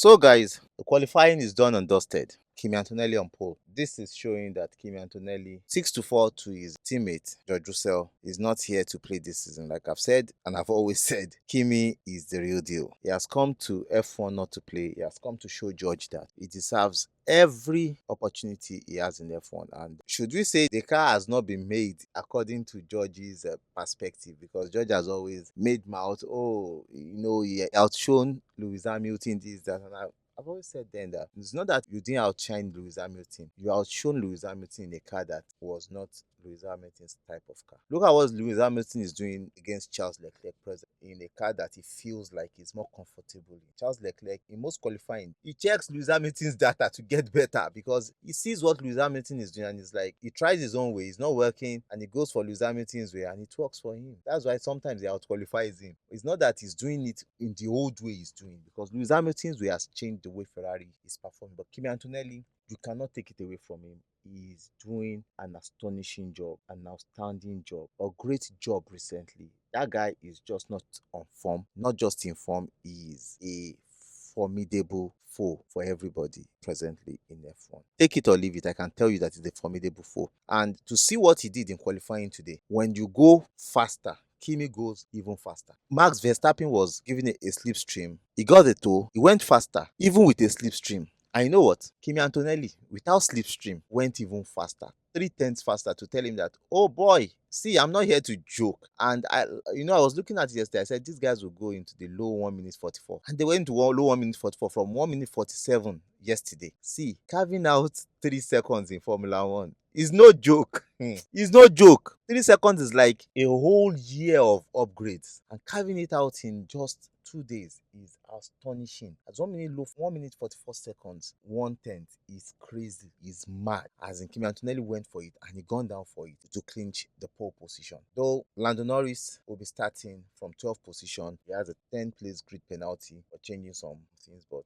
So, guys, the qualifying is done and dusted. Kimi Antonelli on pole. This is showing that Kimi Antonelli 6-4 to his teammate George Russell is not here to play this season. Like I've said and I've always said, Kimi is the real deal. He has come to F1 not to play. He has come to show George that he deserves every opportunity he has in F1. And should we say the car has not been made according to George's perspective? Because George has always made mouth, oh, he outshone Lewis Hamilton, this, that, and that. I've always said then that it's not that you didn't outshine Lewis Hamilton. You outshone Lewis Hamilton in a car that was not Lewis Hamilton's type of car. Look at what Lewis Hamilton is doing against Charles Leclerc present in a car that he feels like he's more comfortable in. Charles Leclerc, in most qualifying, he checks Lewis Hamilton's data to get better because he sees what Lewis Hamilton is doing and he's like, he tries his own way, it's not working, and he goes for Lewis Hamilton's way and it works for him. That's why sometimes he outqualifies him. It's not that he's doing it in the old way he's doing, because Lewis Hamilton's way has changed the way Ferrari is performing. But Kimi Antonelli, you cannot take it away from him. He is doing an astonishing job, an outstanding job, a great job recently. That guy is just not on form, not just in form, he is a formidable foe for everybody presently in F1. Take it or leave it, I can tell you that he's a formidable foe. And to see what he did in qualifying today, when you go faster, Kimi goes even faster. Max Verstappen was given a slipstream. He got a tow. He went faster, even with a slipstream. And you know what? Kimi Antonelli, without slipstream, went even faster. 3/10 faster, to tell him that, oh boy, see, I'm not here to joke. And I was looking at it yesterday. I said, these guys will go into the low 1 minute 44. And they went to low 1 minute 44 from 1 minute 47 yesterday. See, carving out 3 seconds in Formula 1 is no joke. It's no joke. 3 seconds is like a whole year of upgrades. And carving it out in just 2 days is astonishing. As 1 minute 44 seconds, 1/10 is crazy, is mad. As in, Kimi Antonelli went for it and he gone down for it to clinch the pole position. Though Lando Norris will be starting from 12th position, he has a 10-place grid penalty for changing some things. But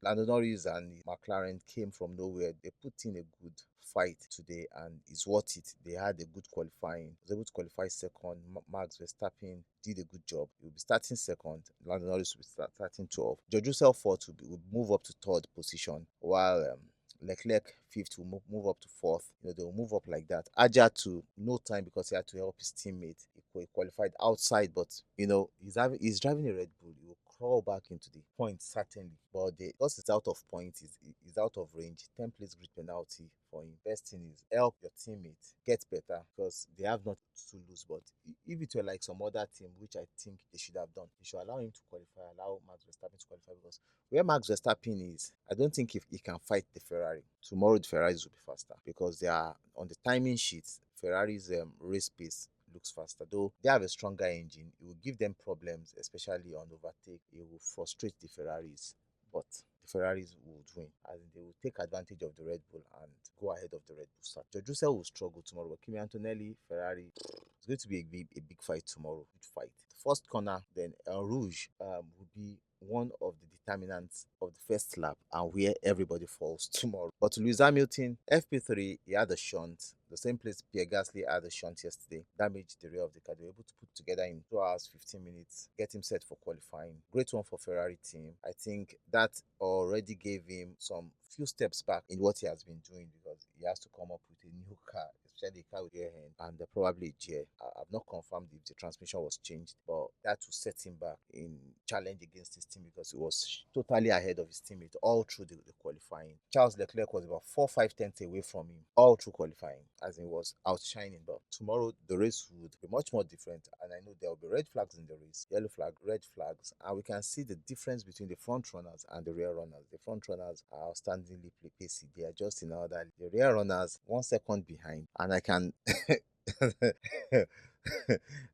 Lando Norris and McLaren came from nowhere. They put in a good fight today and it's worth it. They had a good qualifying. Was able to qualify second. Max Verstappen did a good job. He will be starting second. Lando Norris will be starting 12th. George Russell fourth will move up to third position, while Leclerc fifth will move up to fourth. They will move up like that. Aja to no time because he had to help his teammate. He qualified outside, but he's driving a Red Bull. He will crawl back into the point certainly, but because it's out of points, is out of range. 10-place grid penalty for investing is help your teammate get better because they have nothing to lose. But if it were like some other team, which I think they should have done, they should allow him to qualify, allow Max Verstappen to qualify, because where Max Verstappen is, I don't think if he can fight the Ferrari. Tomorrow the Ferraris will be faster because they are on the timing sheets. Ferrari's race pace looks faster, though they have a stronger engine. It will give them problems, especially on overtake. It will frustrate the Ferraris, but the Ferraris would win, as they will take advantage of the Red Bull and go ahead of the Red Bull. So George Russell will struggle tomorrow, but Kimi Antonelli, Ferrari, it's going to be a big fight tomorrow. Good fight. The first corner, then El Rouge will be one of the determinants of the first lap and where everybody falls tomorrow. But to Lewis Hamilton, FP3, he had a shunt. The same place Pierre Gasly had a shunt yesterday. Damaged the rear of the car. They were able to put together in 2 hours, 15 minutes, get him set for qualifying. Great one for Ferrari team. I think that already gave him some few steps back in what he has been doing, because he has to come up with a new car, especially a car with gear hand and probably a gear. I've not confirmed if the transmission was changed, but that will set him back in challenge against his team, because he was totally ahead of his teammate all through the qualifying. Charles Leclerc was about 4-5 tenths away from him all through qualifying, as he was outshining. But tomorrow the race would be much more different, and I know there will be red flags in the race, yellow flag, red flags, and we can see the difference between the front runners and the rear runners. The front runners are outstandingly pacey. They are just in order. The rear runners 1 second behind, and I can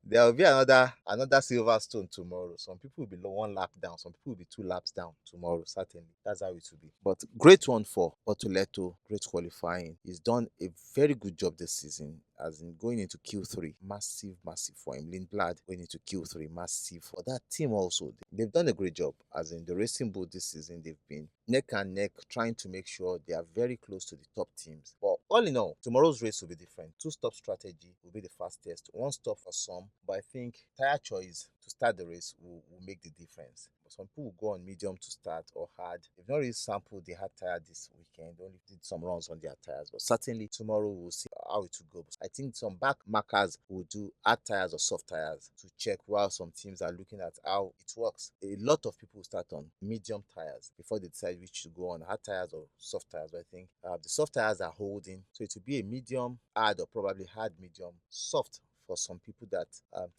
there will be another Silverstone tomorrow. Some people will be 1 lap down, some people will be 2 laps down tomorrow. Certainly, that's how it will be. But great one for Bortoleto. Great qualifying. He's done a very good job this season. as in going into Q3, massive, massive for him. Lindblad going into Q3, massive for that team also. They've done a great job, as in the Racing Bull this season. They've been neck and neck trying to make sure they are very close to the top teams. But all in all, tomorrow's race will be different. Two-stop strategy will be the fastest. One stop for some, but I think tire choice to start the race will make the difference. But some people will go on medium to start or hard. They've not really sampled the hard tire this weekend, only did some runs on their tires. But certainly tomorrow we'll see how it will go. I think some back markers will do hard tires or soft tires to check, while some teams are looking at how it works. A lot of people start on medium tires before they decide which to go on, hard tires or soft tires. But I think the soft tires are holding, so it will be a medium hard or probably hard medium soft for some people that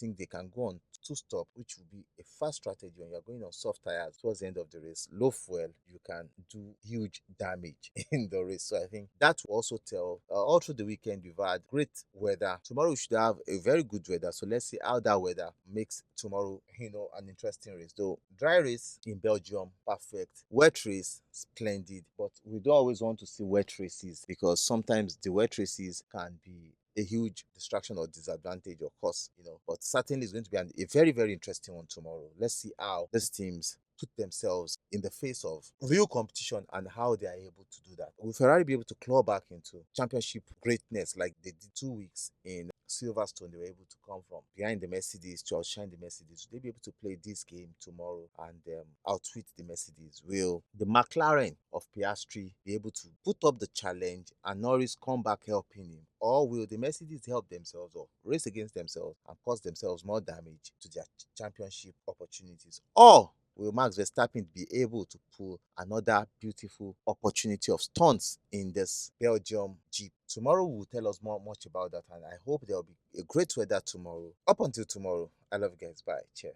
think they can go on two stop, which will be a fast strategy when you're going on soft tires towards the end of the race. Low fuel, you can do huge damage in the race. So I think that will also tell. All through the weekend, we've had great weather. Tomorrow we should have a very good weather. So let's see how that weather makes tomorrow, an interesting race. Though dry race in Belgium, perfect. Wet race, splendid. But we don't always want to see wet races, because sometimes the wet races can be a huge distraction or disadvantage or cost, But certainly it's going to be a very, very interesting one tomorrow. Let's see how these teams put themselves in the face of real competition and how they are able to do that. Will Ferrari be able to claw back into championship greatness like they did 2 weeks in Silverstone? They were able to come from behind the Mercedes to outshine the Mercedes. Will they be able to play this game tomorrow and outwit the Mercedes? Will the McLaren of Piastri be able to put up the challenge and Norris come back helping him? Or will the Mercedes help themselves or race against themselves and cause themselves more damage to their championship opportunities? Or will Max Verstappen be able to pull another beautiful opportunity of stunts in this Belgium GP? Tomorrow will tell us much about that, and I hope there will be a great weather tomorrow. Up until tomorrow, I love you guys. Bye. Cheers.